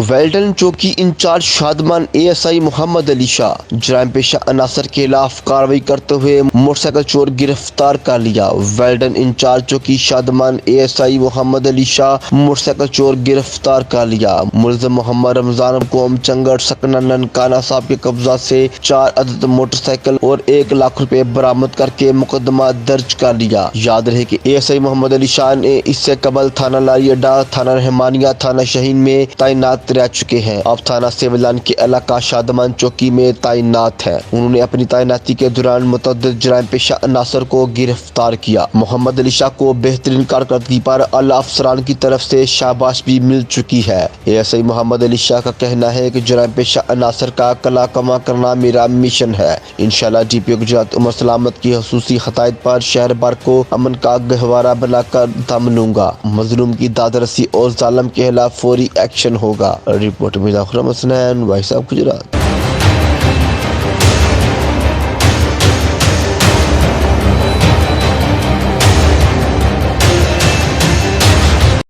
Well done چوکی incharge Shadman ASI Muhammad Shah جرائم پیشہ عناصر کے خلاف کاروائی کرتے ہوئے موٹرسائیکل چور گرفتار کر لیا۔ ویلڈن انچارج چوکی شادمان ASI محمد شاہ موٹرسائیکل چور گرفتار کر لیا۔ مرزا محمد رمضان قوم چنگڑ سکنہ ننکانہ صاحب کے قبضہ سے 4 عدد موٹرسائیکل اور 1 لاکھ روپے برآمد کر کے مقدمہ درج کر لیا۔ یاد رہے کہ ASI محمد شاہ نے اس سے قبل تھانہ لاریڈا، تھانہ رحمانیہ، تھانہ شاہین میں تعینات رہ چکے ہیں۔ اب تھانہ سیولان کے علاقہ شادمان چوکی میں تعینات ہیں۔ انہوں نے اپنی تعیناتی کے دوران متعدد جرائم پیشہ عناصر کو گرفتار کیا۔ محمد شاہ کو بہترین کارکردگی پر اعلیٰ افسران کی طرف سے شاباش بھی مل چکی ہے۔ ASI محمد شاہ کا کہنا ہے کہ جرائم پیشہ عناصر کا کلا کما کرنا میرا مشن ہے۔ انشاءاللہ DPO گجرات عمر سلامت کی خصوصی ہدایت پر شہر بھر کو امن کا گہوارہ بنا کر دم لوں گا۔ مظلوم کی داد رسی اور ظالم کے خلاف فوری ایکشن ہوگا۔ رپورٹ مرزا خرم حسنین، وائس گجرات۔